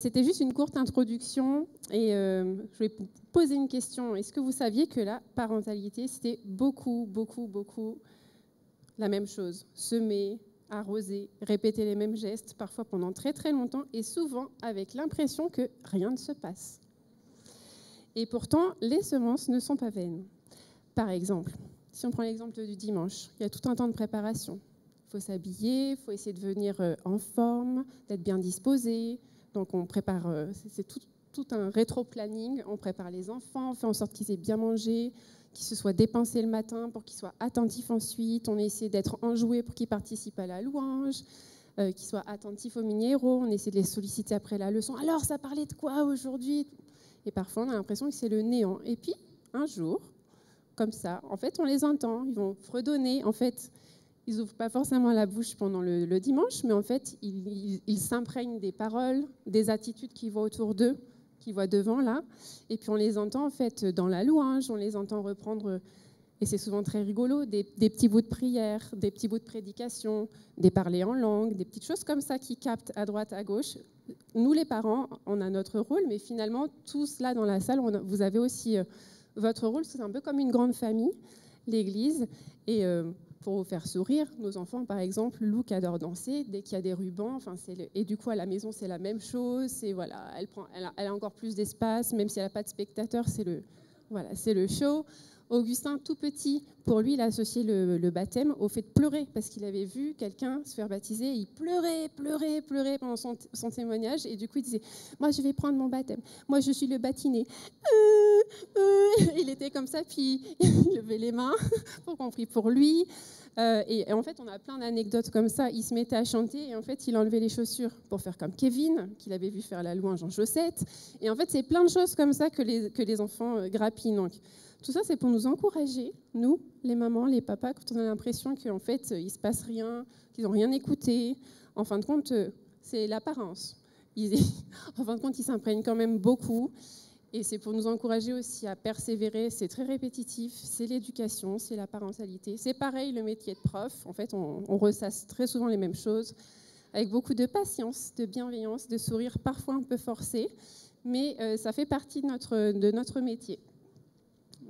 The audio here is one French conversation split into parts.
C'était juste une courte introduction et je vais vous poser une question. Est-ce que vous saviez que la parentalité, c'était beaucoup la même chose? Semer, arroser, répéter les mêmes gestes, parfois pendant très très longtemps et souvent avec l'impression que rien ne se passe. Et pourtant, les semences ne sont pas vaines. Par exemple, si on prend l'exemple du dimanche, il y a tout un temps de préparation. Il faut s'habiller, il faut essayer de venir en forme, d'être bien disposé. Donc on prépare, c'est tout un rétro-planning. On prépare les enfants, on fait en sorte qu'ils aient bien mangé, qu'ils se soient dépensés le matin pour qu'ils soient attentifs ensuite. On essaie d'être enjoués pour qu'ils participent à la louange, qu'ils soient attentifs aux mini-héros. On essaie de les solliciter après la leçon. Alors, ça parlait de quoi aujourd'hui? Et parfois, on a l'impression que c'est le néant. Et puis, un jour, comme ça, en fait, on les entend. Ils vont fredonner. En fait, ils n'ouvrent pas forcément la bouche pendant le dimanche, mais en fait, ils s'imprègnent des paroles, des attitudes qu'ils voient autour d'eux, qu'ils voient devant là. Et puis on les entend en fait dans la louange, on les entend reprendre, et c'est souvent très rigolo, des petits bouts de prière, des petits bouts de prédication, des parlers en langue, des petites choses comme ça qui captent à droite, à gauche. Nous, les parents, on a notre rôle, mais finalement, tous là dans la salle, vous avez aussi votre rôle. C'est un peu comme une grande famille, l'Église. Et pour vous faire sourire, nos enfants, par exemple, Luc adore danser. Dès qu'il y a des rubans, et du coup, à la maison, c'est la même chose. Voilà, elle a encore plus d'espace, même si elle n'a pas de spectateurs, c'est le show. Augustin, tout petit, pour lui, il a associé le baptême au fait de pleurer, parce qu'il avait vu quelqu'un se faire baptiser, et il pleurait pendant son témoignage, et du coup, il disait « Moi, je vais prendre mon baptême. Moi, je suis le baptiné. » Il était comme ça, puis il levait les mains pour qu'on prie pour lui. Et en fait, on a plein d'anecdotes comme ça. Il se mettait à chanter, et en fait, il enlevait les chaussures pour faire comme Kevin, qu'il avait vu faire la louange en chaussettes. Et en fait, c'est plein de choses comme ça que les enfants grappinent. Donc, tout ça, c'est pour nous encourager, nous, les mamans, les papas, quand on a l'impression qu'en fait, il ne se passe rien, qu'ils n'ont rien écouté. En fin de compte, c'est l'apparence. En fin de compte, ils s'imprègnent quand même beaucoup. Et c'est pour nous encourager aussi à persévérer. C'est très répétitif, c'est l'éducation, c'est la parentalité. C'est pareil, le métier de prof. En fait, on ressasse très souvent les mêmes choses, avec beaucoup de patience, de bienveillance, de sourire parfois un peu forcé. Mais ça fait partie de notre métier.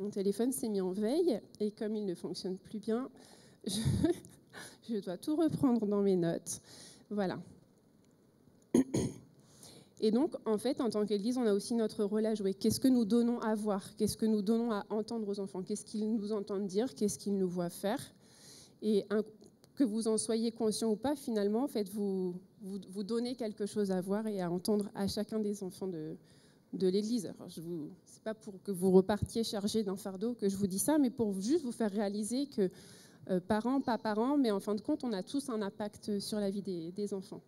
Mon téléphone s'est mis en veille et comme il ne fonctionne plus bien, je dois tout reprendre dans mes notes. Voilà. Et donc, en fait, en tant qu'Église, on a aussi notre rôle à jouer. Qu'est-ce que nous donnons à voir? Qu'est-ce que nous donnons à entendre aux enfants? Qu'est-ce qu'ils nous entendent dire? Qu'est-ce qu'ils nous voient faire? Et que vous en soyez conscient ou pas, finalement, en fait, vous donnez quelque chose à voir et à entendre à chacun des enfants de l'Église. C'est pas pour que vous repartiez chargés d'un fardeau que je vous dis ça, mais pour juste vous faire réaliser que parents, pas parents, mais en fin de compte, on a tous un impact sur la vie des enfants.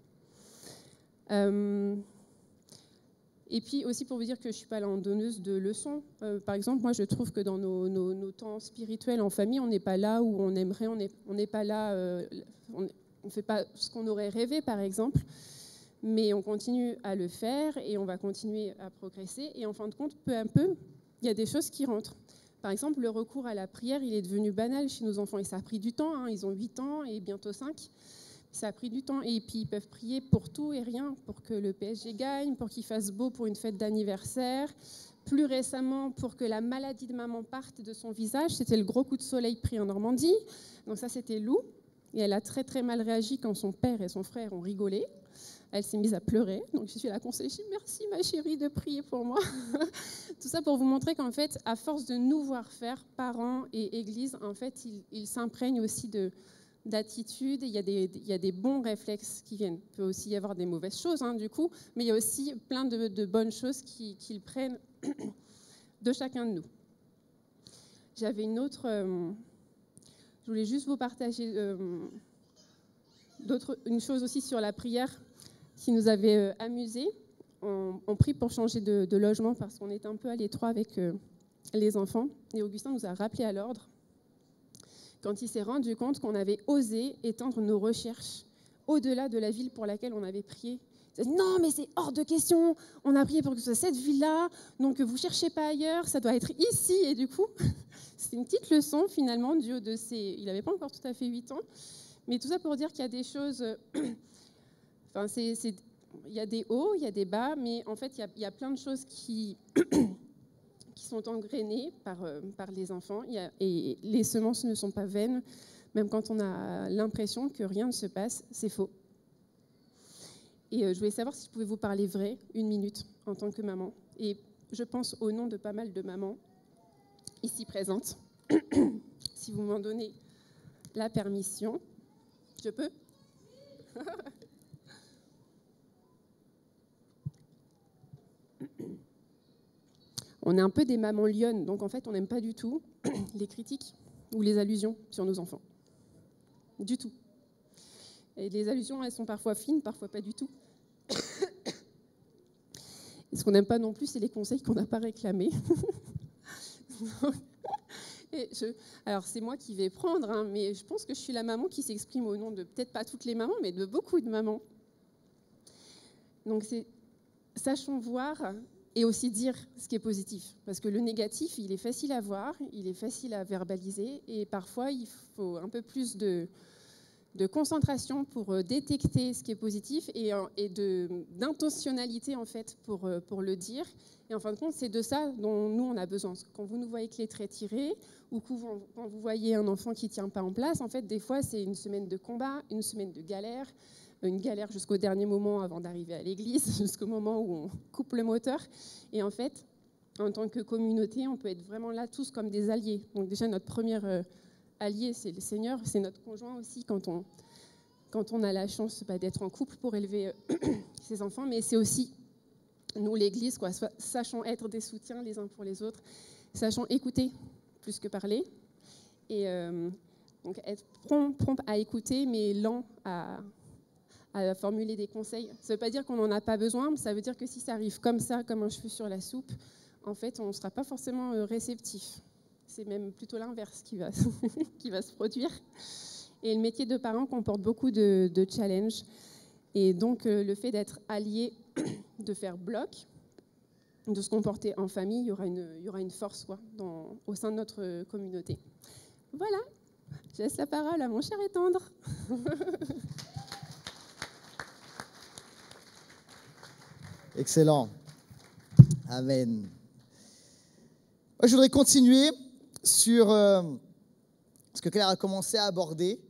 Et puis aussi pour vous dire que je ne suis pas là en donneuse de leçons. Par exemple, moi je trouve que dans nos temps spirituels en famille, on n'est pas là où on aimerait, on n'est pas là, on ne fait pas ce qu'on aurait rêvé par exemple, mais on continue à le faire et on va continuer à progresser. Et en fin de compte, peu à peu, il y a des choses qui rentrent. Par exemple, le recours à la prière, il est devenu banal chez nos enfants et ça a pris du temps, hein. Ils ont 8 ans et bientôt 5. Ça a pris du temps et puis ils peuvent prier pour tout et rien, pour que le PSG gagne, pour qu'il fasse beau pour une fête d'anniversaire. Plus récemment, pour que la maladie de maman parte de son visage, c'était le gros coup de soleil pris en Normandie. Donc ça, c'était Lou. Et elle a très très mal réagi quand son père et son frère ont rigolé. Elle s'est mise à pleurer. Donc je suis là conseillée. Merci ma chérie de prier pour moi. Tout ça pour vous montrer qu'en fait, à force de nous voir faire, parents et église, en fait, ils s'imprègnent aussi d'attitude, il y a des bons réflexes qui viennent. Il peut aussi y avoir des mauvaises choses, hein, du coup, mais il y a aussi plein de bonnes choses qu'ils prennent de chacun de nous. J'avais une autre... je voulais juste vous partager une chose aussi sur la prière qui nous avait amusés. On prie pour changer de logement parce qu'on était un peu à l'étroit avec les enfants. Et Augustin nous a rappelé à l'ordre quand il s'est rendu compte qu'on avait osé étendre nos recherches au-delà de la ville pour laquelle on avait prié. Il a dit, non, mais c'est hors de question, on a prié pour que ce soit cette ville-là, donc vous ne cherchez pas ailleurs, ça doit être ici. Et du coup, c'est une petite leçon finalement du haut de ses... Il n'avait pas encore tout à fait 8 ans, mais tout ça pour dire qu'il y a des choses... il y a des hauts, il y a des bas, mais en fait, il y a plein de choses qui sont engrainées par les enfants. Et les semences ne sont pas vaines, même quand on a l'impression que rien ne se passe, c'est faux. Et je voulais savoir si je pouvais vous parler vrai, 1 minute, en tant que maman. Et je pense au nom de pas mal de mamans ici présentes. Si vous m'en donnez la permission, je peux ? On est un peu des mamans lionnes, donc en fait, on n'aime pas du tout les critiques ou les allusions sur nos enfants. Du tout. Et les allusions, elles sont parfois fines, parfois pas du tout. Et ce qu'on n'aime pas non plus, c'est les conseils qu'on n'a pas réclamés. Alors, c'est moi qui vais prendre, hein, mais je pense que je suis la maman qui s'exprime au nom de, peut-être pas toutes les mamans, mais de beaucoup de mamans. Donc, sachons voir et aussi dire ce qui est positif. Parce que le négatif, il est facile à voir, il est facile à verbaliser, et parfois, il faut un peu plus de concentration pour détecter ce qui est positif et d'intentionnalité en fait pour le dire. Et en fin de compte, c'est de ça dont nous on a besoin. Quand vous nous voyez avec les traits tirés ou quand vous voyez un enfant qui ne tient pas en place, en fait, des fois, c'est une semaine de combat, une semaine de galère, une galère jusqu'au dernier moment avant d'arriver à l'église, jusqu'au moment où on coupe le moteur. Et en fait, en tant que communauté, on peut être vraiment là tous comme des alliés. Donc déjà, notre première allié, c'est le Seigneur, c'est notre conjoint aussi quand on a la chance d'être en couple pour élever ses enfants, mais c'est aussi nous, l'Église, quoi. Sachons être des soutiens les uns pour les autres, sachons écouter plus que parler, et donc être prompt à écouter, mais lent à formuler des conseils. Ça ne veut pas dire qu'on n'en a pas besoin, mais ça veut dire que si ça arrive comme ça, comme un cheveu sur la soupe, en fait, on ne sera pas forcément réceptif. C'est même plutôt l'inverse qui va se produire. Et le métier de parent comporte beaucoup de challenges. Et donc, le fait d'être allié, de faire bloc, de se comporter en famille, il y aura une force au sein de notre communauté. Voilà, je laisse la parole à mon cher et tendre. Excellent. Amen. Moi, je voudrais continuer sur ce que Claire a commencé à aborder.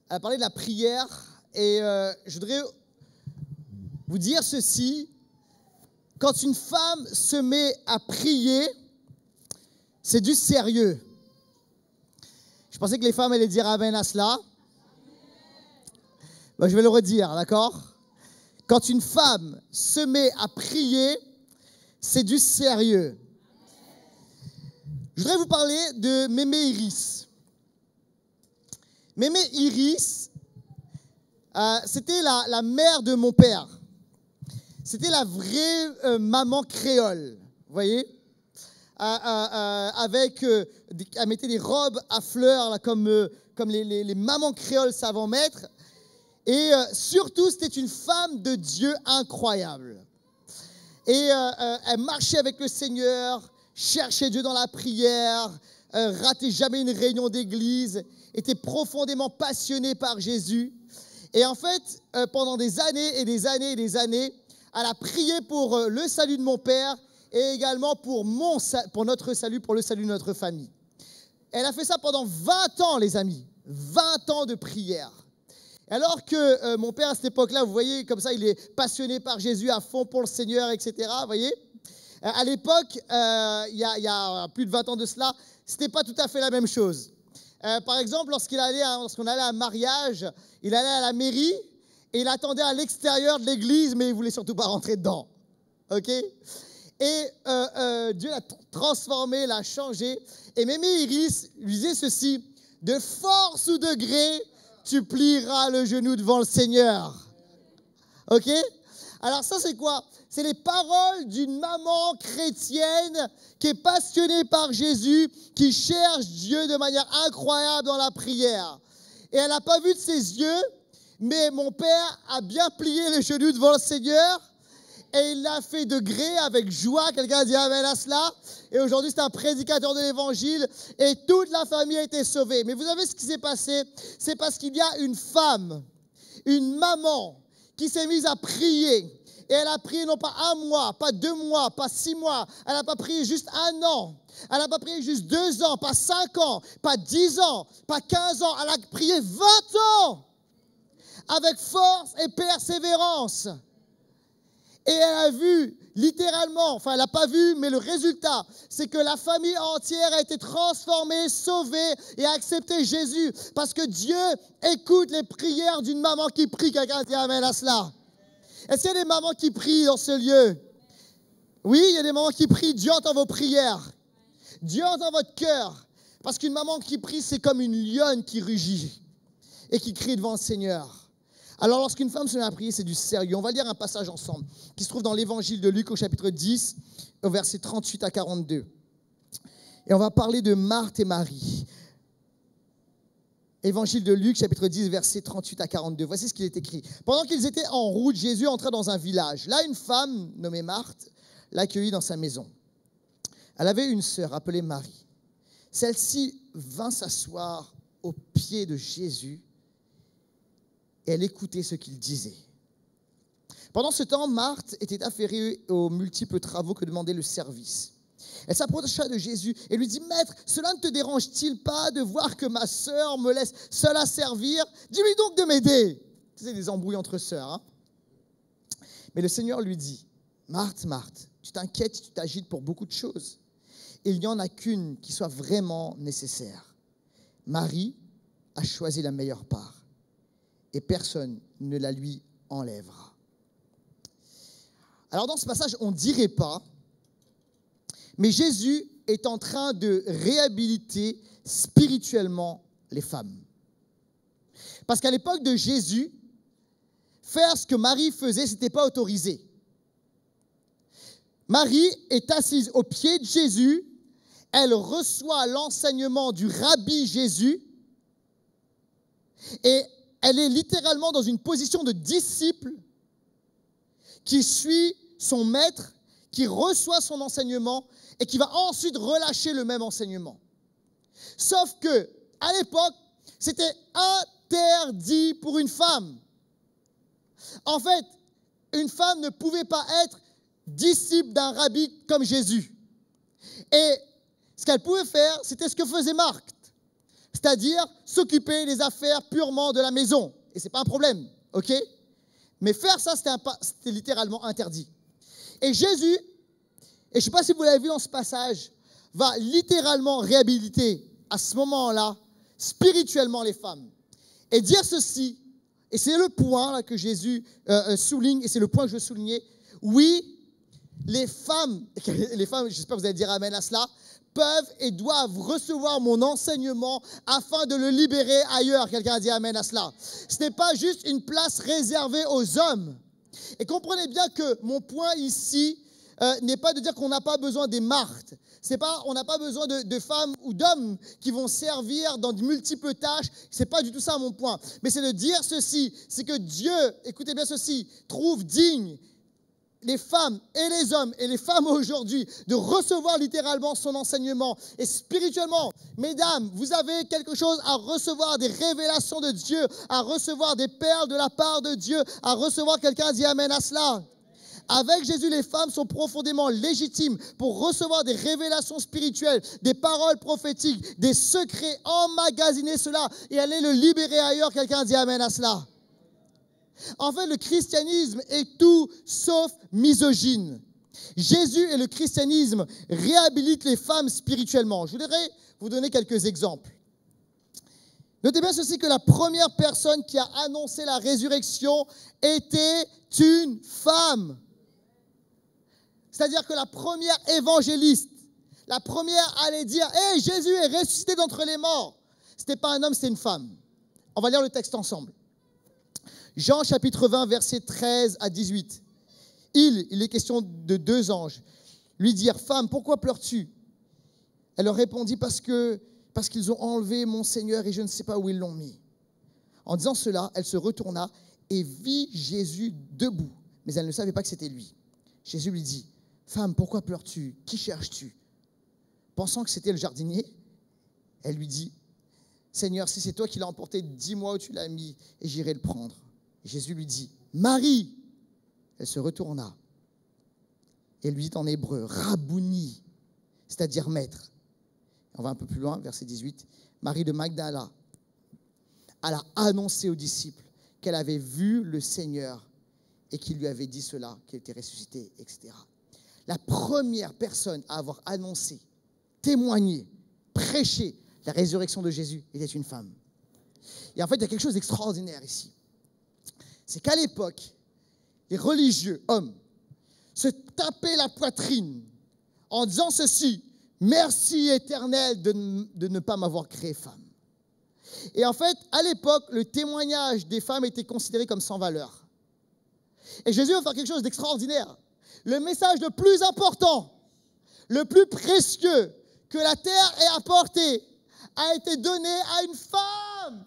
Elle a parlé de la prière et je voudrais vous dire ceci. Quand une femme se met à prier, c'est du sérieux. Je pensais que les femmes allaient dire amen à cela. Ben, je vais le redire, d'accord ? Quand une femme se met à prier, c'est du sérieux. Je voudrais vous parler de Mémé Iris. Mémé Iris, c'était la mère de mon père. C'était la vraie maman créole, vous voyez, elle mettait des robes à fleurs là, comme les mamans créoles savent en mettre. Et surtout, c'était une femme de Dieu incroyable. Et elle marchait avec le Seigneur, cherchait Dieu dans la prière, ratait jamais une réunion d'église, était profondément passionnée par Jésus. Et en fait, pendant des années et des années et des années, elle a prié pour le salut de mon père et également pour notre salut, pour le salut de notre famille. Elle a fait ça pendant 20 ans, les amis. 20 ans de prière. Alors que mon père, à cette époque-là, vous voyez, comme ça, il est passionné par Jésus, à fond pour le Seigneur, etc. Vous voyez, à l'époque, il y a plus de 20 ans de cela, ce n'était pas tout à fait la même chose. Par exemple, lorsqu'on allait à un mariage, il allait à la mairie et il attendait à l'extérieur de l'église, mais il ne voulait surtout pas rentrer dedans. OK ? Et Dieu l'a transformé, l'a changé. Et Mémé Iris lui disait ceci: de force ou de gré, tu plieras le genou devant le Seigneur. OK? Alors ça, c'est quoi? C'est les paroles d'une maman chrétienne qui est passionnée par Jésus, qui cherche Dieu de manière incroyable dans la prière. Et elle n'a pas vu de ses yeux, mais mon père a bien plié le genou devant le Seigneur et il l'a fait de gré, avec joie. Quelqu'un a dit amen à cela. Et aujourd'hui, c'est un prédicateur de l'évangile et toute la famille a été sauvée. Mais vous savez ce qui s'est passé? C'est parce qu'il y a une femme, une maman, qui s'est mise à prier. Et elle a prié non pas 1 mois, pas 2 mois, pas 6 mois. Elle n'a pas prié juste 1 an. Elle n'a pas prié juste 2 ans, pas 5 ans, pas 10 ans, pas 15 ans. Elle a prié 20 ans avec force et persévérance. Et elle a vu, littéralement, enfin elle n'a pas vu, mais le résultat, c'est que la famille entière a été transformée, sauvée et a accepté Jésus. Parce que Dieu écoute les prières d'une maman qui prie. Quelqu'un dit amen à cela. Est-ce qu'il y a des mamans qui prient dans ce lieu? Oui, il y a des mamans qui prient. Dieu entend vos prières. Dieu entend votre cœur. Parce qu'une maman qui prie, c'est comme une lionne qui rugit et qui crie devant le Seigneur. Alors, lorsqu'une femme se met à prier, c'est du sérieux. On va lire un passage ensemble qui se trouve dans l'évangile de Luc au chapitre 10, au verset 38 à 42. Et on va parler de Marthe et Marie. Évangile de Luc, chapitre 10, versets 38 à 42. Voici ce qu'il est écrit. Pendant qu'ils étaient en route, Jésus entra dans un village. Là, une femme nommée Marthe l'accueillit dans sa maison. Elle avait une sœur appelée Marie. Celle-ci vint s'asseoir aux pieds de Jésus et elle écoutait ce qu'il disait. Pendant ce temps, Marthe était affairée aux multiples travaux que demandait le service. Elle s'approcha de Jésus et lui dit, « Maître, cela ne te dérange-t-il pas de voir que ma sœur me laisse seule à servir? Dis-lui donc de m'aider. » C'est des embrouilles entre sœurs. Hein? Mais le Seigneur lui dit, « Marthe, Marthe, tu t'inquiètes, tu t'agites pour beaucoup de choses. Il n'y en a qu'une qui soit vraiment nécessaire. Marie a choisi la meilleure part et personne ne la lui enlèvera. » Alors dans ce passage, on ne dirait pas, mais Jésus est en train de réhabiliter spirituellement les femmes. Parce qu'à l'époque de Jésus, faire ce que Marie faisait, ce n'était pas autorisé. Marie est assise aux pieds de Jésus, elle reçoit l'enseignement du rabbi Jésus et elle est littéralement dans une position de disciple qui suit son maître, qui reçoit son enseignement et qui va ensuite relâcher le même enseignement. Sauf que, à l'époque, c'était interdit pour une femme. En fait, une femme ne pouvait pas être disciple d'un rabbi comme Jésus. Et ce qu'elle pouvait faire, c'était ce que faisait Marthe, c'est-à-dire s'occuper des affaires purement de la maison. Et ce n'est pas un problème, ok? Mais faire ça, c'était littéralement interdit. Et Jésus, et je ne sais pas si vous l'avez vu dans ce passage, va littéralement réhabiliter à ce moment-là, spirituellement les femmes. Et dire ceci, et c'est le point là, que Jésus souligne, et c'est le point que je veux souligner, oui, les femmes, j'espère que vous allez dire amen à cela, peuvent et doivent recevoir mon enseignement afin de le libérer ailleurs. Quelqu'un a dit amen à cela. Ce n'est pas juste une place réservée aux hommes. Et comprenez bien que mon point ici n'est pas de dire qu'on n'a pas besoin des Marthes. On n'a pas besoin de femmes ou d'hommes qui vont servir dans de multiples tâches. Ce n'est pas du tout ça mon point. Mais c'est de dire ceci, c'est que Dieu, écoutez bien ceci, trouve digne les femmes et les hommes et les femmes aujourd'hui de recevoir littéralement son enseignement. Et spirituellement, mesdames, vous avez quelque chose à recevoir, des révélations de Dieu, à recevoir des perles de la part de Dieu, à recevoir quelqu'un dit amen à cela. Avec Jésus, les femmes sont profondément légitimes pour recevoir des révélations spirituelles, des paroles prophétiques, des secrets, emmagasiner cela et aller le libérer ailleurs. Quelqu'un dit amen à cela. En fait, le christianisme est tout sauf misogyne. Jésus et le christianisme réhabilitent les femmes spirituellement. Je voudrais vous donner quelques exemples. Notez bien ceci, que la première personne qui a annoncé la résurrection était une femme. C'est-à-dire que la première évangéliste, la première allait dire « Hey, Jésus est ressuscité d'entre les morts ». Ce n'était pas un homme, c'était une femme. On va lire le texte ensemble. Jean chapitre 20, versets 13 à 18. Il est question de 2 anges. Lui dirent, « Femme, pourquoi pleures-tu » Elle leur répondit, parce qu'ils ont enlevé mon Seigneur et je ne sais pas où ils l'ont mis. En disant cela, elle se retourna et vit Jésus debout, mais elle ne savait pas que c'était lui. Jésus lui dit, « Femme, pourquoi pleures-tu? Qui cherches-tu » Pensant que c'était le jardinier, elle lui dit, « Seigneur, si c'est toi qui l'as emporté, dis-moi où tu l'as mis et j'irai le prendre. » Jésus lui dit, « Marie, elle se retourna et lui dit en hébreu, Rabouni, c'est-à-dire maître. On va un peu plus loin, verset 18. Marie de Magdala, elle a annoncé aux disciples qu'elle avait vu le Seigneur et qu'il lui avait dit cela, qu'il était ressuscité, etc. La première personne à avoir annoncé, témoigné, prêché la résurrection de Jésus était une femme. Et en fait, il y a quelque chose d'extraordinaire ici. C'est qu'à l'époque, les religieux, hommes, se tapaient la poitrine en disant ceci, « Merci éternel de ne pas m'avoir créé femme. » Et en fait, à l'époque, le témoignage des femmes était considéré comme sans valeur. Et Jésus va faire quelque chose d'extraordinaire. Le message le plus important, le plus précieux que la terre ait apporté, a été donné à une femme.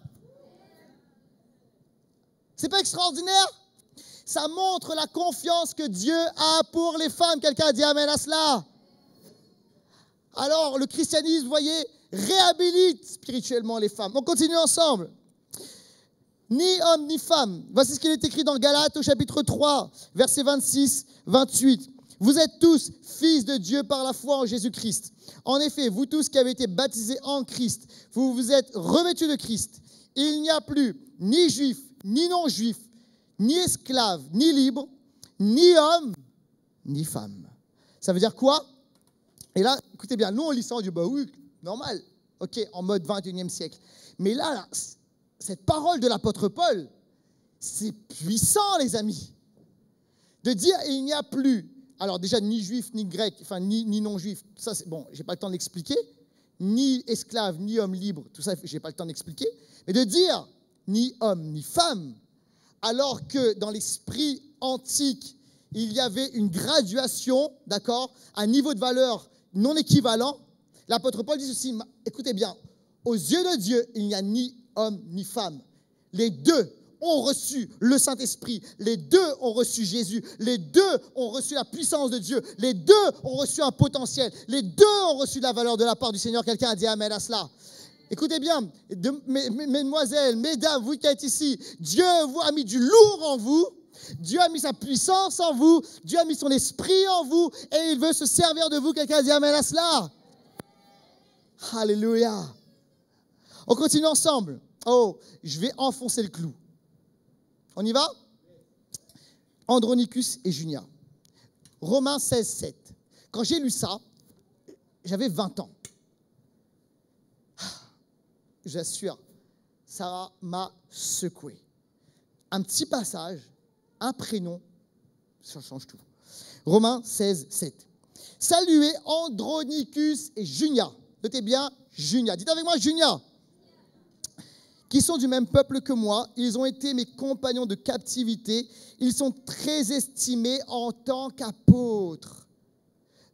C'est pas extraordinaire? Ça montre la confiance que Dieu a pour les femmes. Quelqu'un a dit amen à cela. Alors, le christianisme, vous voyez, réhabilite spirituellement les femmes. On continue ensemble. Ni homme ni femme. Voici ce qu'il est écrit dans Galates au chapitre 3, versets 26, 28. Vous êtes tous fils de Dieu par la foi en Jésus-Christ. En effet, vous tous qui avez été baptisés en Christ, vous vous êtes revêtus de Christ. Il n'y a plus ni juif, ni non-juif, ni esclave, ni libre, ni homme, ni femme. Ça veut dire quoi? Et là, écoutez bien, nous on lit ça, on dit, bah oui, normal, ok, en mode 21e siècle. Mais là, cette parole de l'apôtre Paul, c'est puissant, les amis. De dire, il n'y a plus, alors déjà, ni juif, ni grec, enfin, ni non-juif, ça c'est bon, j'ai pas le temps d'expliquer, ni esclave, ni homme libre, tout ça, j'ai pas le temps d'expliquer, mais de dire, ni homme, ni femme, alors que dans l'esprit antique, il y avait une graduation, d'accord, un niveau de valeur non équivalent, l'apôtre Paul dit ceci, écoutez bien, aux yeux de Dieu, il n'y a ni homme ni femme. Les deux ont reçu le Saint-Esprit, les deux ont reçu Jésus, les deux ont reçu la puissance de Dieu, les deux ont reçu un potentiel, les deux ont reçu de la valeur de la part du Seigneur. Quelqu'un a dit amen à cela. Écoutez bien, mesdemoiselles, mesdames, vous qui êtes ici, Dieu vous a mis du lourd en vous, Dieu a mis sa puissance en vous, Dieu a mis son esprit en vous et il veut se servir de vous. Quelqu'un a dit amen à cela. Alléluia. On continue ensemble. Oh, je vais enfoncer le clou. On y va? Andronicus et Junia. Romains 16, 7. Quand j'ai lu ça, j'avais 20 ans. J'assure, ça m'a secoué. Un petit passage, un prénom, ça change tout. Romains 16, 7. Saluez Andronicus et Junia. Notez bien, Junia. Dites avec moi, Junia. Qui sont du même peuple que moi. Ils ont été mes compagnons de captivité. Ils sont très estimés en tant qu'apôtres.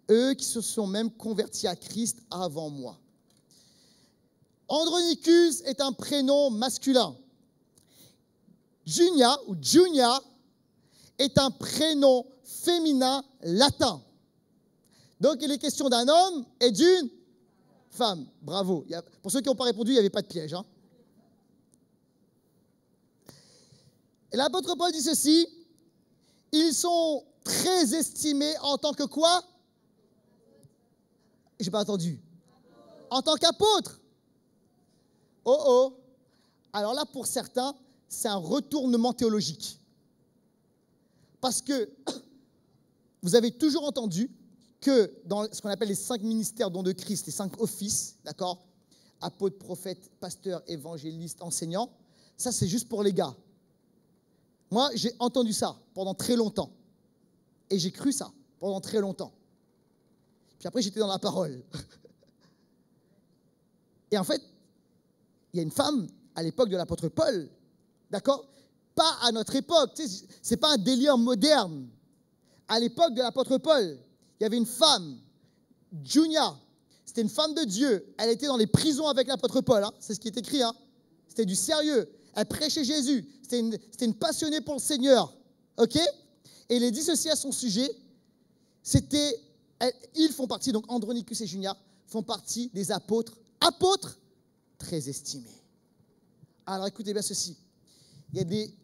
Eux qui se sont même convertis à Christ avant moi. Andronicus est un prénom masculin. Junia ou Junia est un prénom féminin latin. Donc il est question d'un homme et d'une femme. Bravo. Pour ceux qui n'ont pas répondu, il n'y avait pas de piège. Hein. Et l'apôtre Paul dit ceci, ils sont très estimés en tant que quoi? Je n'ai pas entendu. En tant qu'apôtres. Oh oh. Alors là, pour certains, c'est un retournement théologique. Parce que vous avez toujours entendu que dans ce qu'on appelle les 5 ministères dons de Christ, les 5 offices, d'accord? Apôtre, prophète, pasteur, évangéliste, enseignant, ça c'est juste pour les gars. Moi, j'ai entendu ça pendant très longtemps. Et j'ai cru ça pendant très longtemps. Puis après, j'étais dans la parole. Et en fait, il y a une femme à l'époque de l'apôtre Paul, d'accord? Pas à notre époque, tu sais, c'est pas un délire moderne. À l'époque de l'apôtre Paul, il y avait une femme, Junia, c'était une femme de Dieu. Elle était dans les prisons avec l'apôtre Paul, hein, c'est ce qui est écrit, hein. C'était du sérieux. Elle prêchait Jésus. C'était une passionnée pour le Seigneur. OK? Et il est dit ceci à son sujet. Ils font partie, donc Andronicus et Junia font partie des apôtres très estimés. Alors écoutez bien ceci. Il y a des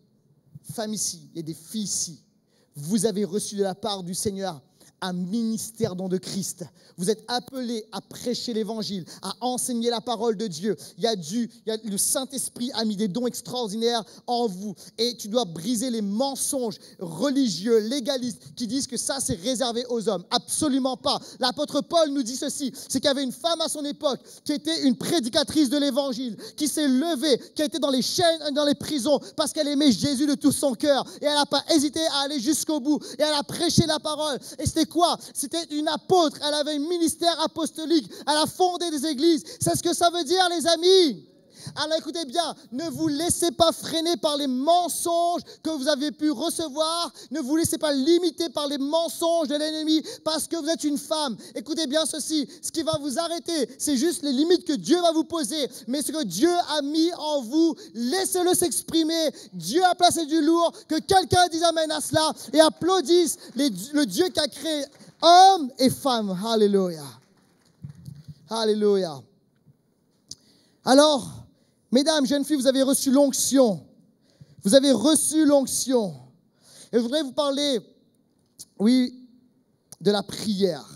femmes ici, il y a des filles ici. Vous avez reçu de la part du Seigneur un ministère don de Christ. Vous êtes appelés à prêcher l'évangile, à enseigner la parole de Dieu. Le Saint-Esprit a mis des dons extraordinaires en vous. Et tu dois briser les mensonges religieux, légalistes, qui disent que ça, c'est réservé aux hommes. Absolument pas. L'apôtre Paul nous dit ceci, c'est qu'il y avait une femme à son époque qui était une prédicatrice de l'évangile, qui s'est levée, qui a été dans les chaînes, dans les prisons, parce qu'elle aimait Jésus de tout son cœur. Et elle n'a pas hésité à aller jusqu'au bout. Et elle a prêché la parole. Et c'était quoi? C'était une apôtre. Elle avait un ministère apostolique. Elle a fondé des églises. C'est ce que ça veut dire, les amis. Alors écoutez bien, ne vous laissez pas freiner par les mensonges que vous avez pu recevoir. Ne vous laissez pas limiter par les mensonges de l'ennemi parce que vous êtes une femme. Écoutez bien ceci, ce qui va vous arrêter, c'est juste les limites que Dieu va vous poser. Mais ce que Dieu a mis en vous, laissez-le s'exprimer. Dieu a placé du lourd, que quelqu'un dise amen à cela et applaudisse le Dieu qui a créé hommes et femmes. Alléluia. Alléluia. Alors, mesdames, jeunes filles, vous avez reçu l'onction. Vous avez reçu l'onction. Et je voudrais vous parler, oui, de la prière.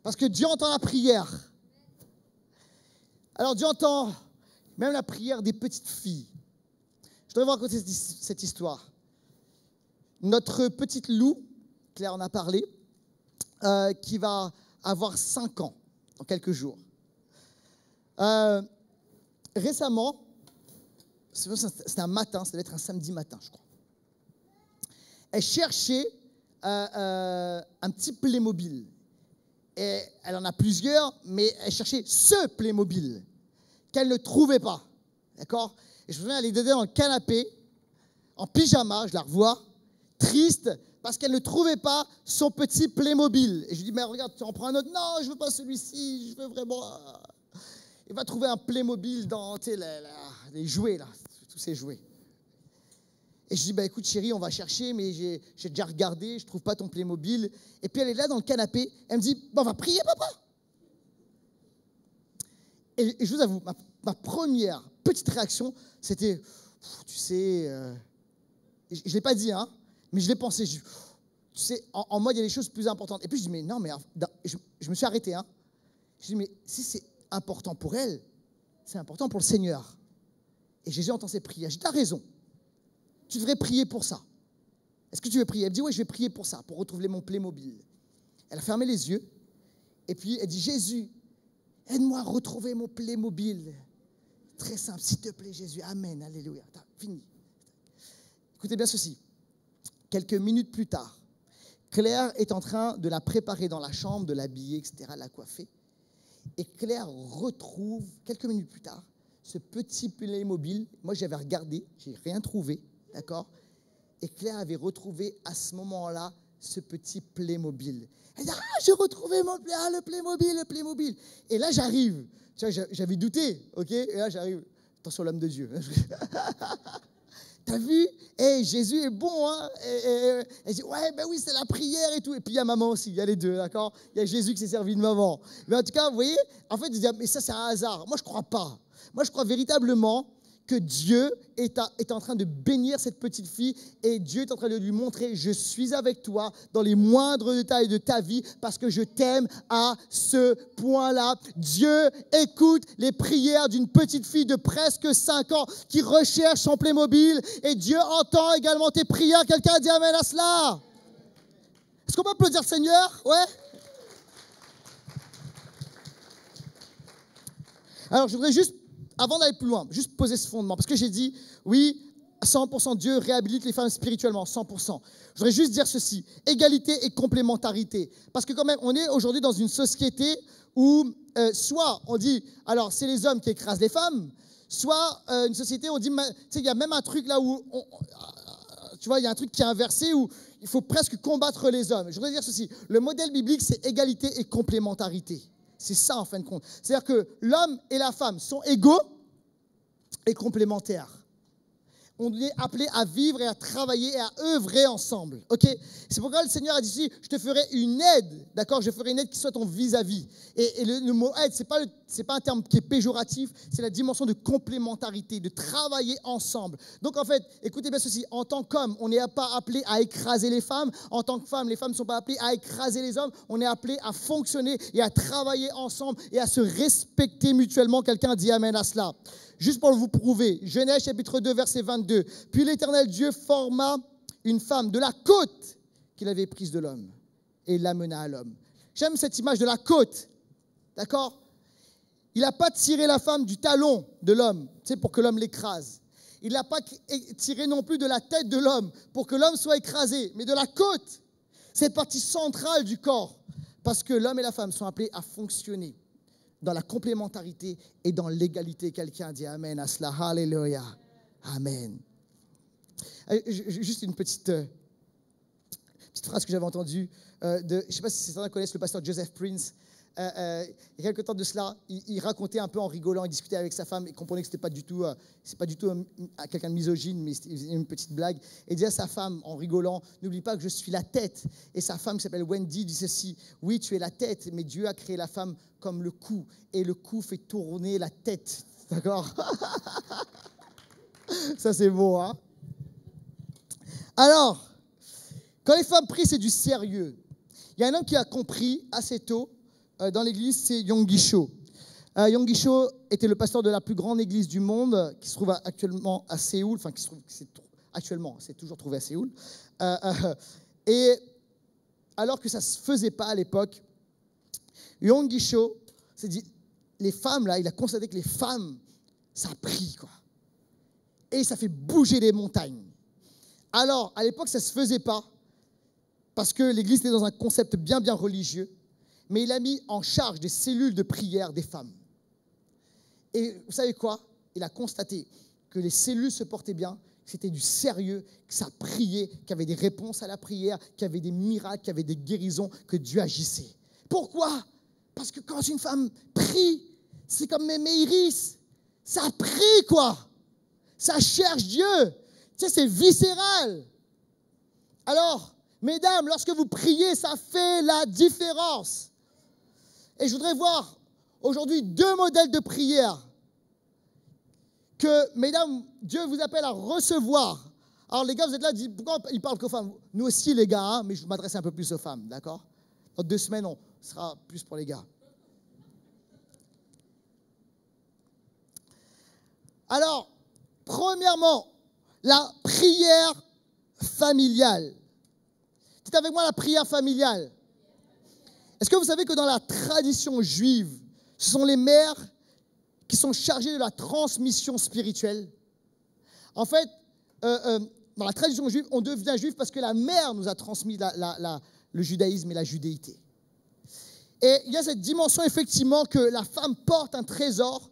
Parce que Dieu entend la prière. Alors, Dieu entend même la prière des petites filles. Je voudrais vous raconter cette histoire. Notre petite Lou, Claire en a parlé, qui va avoir 5 ans dans quelques jours. Récemment, c'était un matin, ça devait être un samedi matin, je crois. Elle cherchait un petit Playmobil. Et elle en a plusieurs, mais elle cherchait ce Playmobil qu'elle ne trouvait pas. D'accord? Et je me souviens, elle était dans le canapé, en pyjama, je la revois, triste, parce qu'elle ne trouvait pas son petit Playmobil. Et je lui dis, mais regarde, tu en prends un autre. Non, je ne veux pas celui-ci, je veux vraiment... Il va trouver un Playmobil dans les jouets, là, tous ces jouets. Et je dis, bah, écoute chérie, on va chercher, mais j'ai déjà regardé, je ne trouve pas ton Playmobil. Et puis elle est là dans le canapé, elle me dit, bah, on va prier papa. Et je vous avoue, ma première petite réaction, c'était, tu sais, je ne l'ai pas dit, hein, mais je l'ai pensé, tu sais, en mode, il y a des choses plus importantes. Et puis je dis, mais non, mais je me suis arrêté, hein. Je dis, mais si c'est important pour elle, c'est important pour le Seigneur. Et Jésus entend ses prières. Je dis, t'as raison. Tu devrais prier pour ça. Est-ce que tu veux prier? Elle me dit, oui, je vais prier pour ça, pour retrouver mon Playmobil. Elle a fermé les yeux. Et puis, elle dit, Jésus, aide-moi à retrouver mon Playmobil. Très simple, s'il te plaît, Jésus. Amen, alléluia. Fini. Écoutez bien ceci. Quelques minutes plus tard, Claire est en train de la préparer dans la chambre, de l'habiller, etc., la coiffer. Et Claire retrouve, quelques minutes plus tard, ce petit Playmobil. Moi, j'avais regardé, je n'ai rien trouvé, d'accord? Et Claire avait retrouvé à ce moment-là ce petit Playmobil. Elle dit, j'ai retrouvé le Playmobil. Et là, j'arrive. Tu vois, j'avais douté, ok? Et là, j'arrive. Attention, l'homme de Dieu. T'as vu? Jésus est bon, hein? Elle dit, ouais, ben oui, c'est la prière et tout. Et puis, il y a maman aussi, il y a les deux, d'accord? Il y a Jésus qui s'est servi de maman. Mais en tout cas, vous voyez, en fait, je dis, mais ça, c'est un hasard. Moi, je ne crois pas. Moi, je crois véritablement que Dieu est en train de bénir cette petite fille et Dieu est en train de lui montrer, je suis avec toi dans les moindres détails de ta vie parce que je t'aime à ce point-là. Dieu écoute les prières d'une petite fille de presque 5 ans qui recherche son Playmobil et Dieu entend également tes prières. Quelqu'un a dit amen à cela? Est-ce qu'on peut applaudir le Seigneur? Ouais. Alors, je voudrais juste, avant d'aller plus loin, juste poser ce fondement. Parce que j'ai dit, oui, 100% Dieu réhabilite les femmes spirituellement, 100%. Je voudrais juste dire ceci, égalité et complémentarité. Parce que quand même, on est aujourd'hui dans une société où soit on dit, alors c'est les hommes qui écrasent les femmes, soit une société où on dit, tu sais, il y a même un truc là où, tu vois, il y a un truc qui est inversé où il faut presque combattre les hommes. Je voudrais dire ceci, le modèle biblique, c'est égalité et complémentarité. C'est ça en fin de compte. C'est-à-dire que l'homme et la femme sont égaux et complémentaires. on est appelé à vivre et à travailler et à œuvrer ensemble. Ok? C'est pourquoi le Seigneur a dit ici, je te ferai une aide, d'accord? Je ferai une aide qui soit ton vis-à-vis. Et le mot aide, c'est pas un terme qui est péjoratif, c'est la dimension de complémentarité, de travailler ensemble. Donc en fait, écoutez bien ceci, en tant qu'homme, on n'est pas appelé à écraser les femmes. En tant que femme, les femmes ne sont pas appelées à écraser les hommes. On est appelé à fonctionner et à travailler ensemble et à se respecter mutuellement. Quelqu'un dit amen à cela. Juste pour vous prouver, Genèse chapitre 2, verset 22. Puis l'Éternel Dieu forma une femme de la côte qu'il avait prise de l'homme et l'amena à l'homme. J'aime cette image de la côte, d'accord? Il n'a pas tiré la femme du talon de l'homme, tu sais, pour que l'homme l'écrase. Il n'a pas tiré non plus de la tête de l'homme pour que l'homme soit écrasé, mais de la côte, cette partie centrale du corps, parce que l'homme et la femme sont appelés à fonctionner dans la complémentarité et dans l'égalité. Quelqu'un dit amen à cela. Alléluia. Amen. Juste une petite phrase que j'avais entendue. Je ne sais pas si certains connaissent le pasteur Joseph Prince. Il y a quelques temps de cela, il racontait un peu en rigolant, il discutait avec sa femme et comprenait que ce n'est pas du tout quelqu'un de misogyne, mais c'était une petite blague. Et il disait à sa femme en rigolant, n'oublie pas que je suis la tête. Et sa femme qui s'appelle Wendy dit ceci, oui, tu es la tête, mais Dieu a créé la femme comme le cou. Et le cou fait tourner la tête. D'accord? Ça, c'est beau, hein? Alors, quand les femmes prient, c'est du sérieux. Il y a un homme qui a compris assez tôt dans l'église, c'est Yonggi Cho. Yonggi Cho était le pasteur de la plus grande église du monde, qui se trouve actuellement à Séoul, enfin, c'est toujours trouvé à Séoul. Et alors que ça ne se faisait pas à l'époque, Yonggi Cho s'est dit, les femmes, là, il a constaté que les femmes, ça prie, quoi. Et ça fait bouger les montagnes. Alors, à l'époque, ça ne se faisait pas, parce que l'église était dans un concept bien, bien religieux, mais il a mis en charge des cellules de prière des femmes. Et vous savez quoi? Il a constaté que les cellules se portaient bien, que c'était du sérieux, que ça priait, qu'il y avait des réponses à la prière, qu'il y avait des miracles, qu'il y avait des guérisons, que Dieu agissait. Pourquoi? Parce que quand une femme prie, c'est comme Mémé Iris, ça prie, quoi. Ça cherche Dieu. Tu sais, c'est viscéral. Alors, mesdames, lorsque vous priez, ça fait la différence. Et je voudrais voir aujourd'hui 2 modèles de prière que, mesdames, Dieu vous appelle à recevoir. Alors les gars, vous êtes là, pourquoi il parle qu'aux femmes? Nous aussi les gars, hein, mais je m'adresse un peu plus aux femmes, d'accord? Dans 2 semaines, on sera plus pour les gars. Alors, premièrement, la prière familiale. Dites avec moi la prière familiale. Est-ce que vous savez que dans la tradition juive, ce sont les mères qui sont chargées de la transmission spirituelle? En fait, dans la tradition juive, on devient juif parce que la mère nous a transmis le judaïsme et la judéité. Et il y a cette dimension, effectivement, que la femme porte un trésor.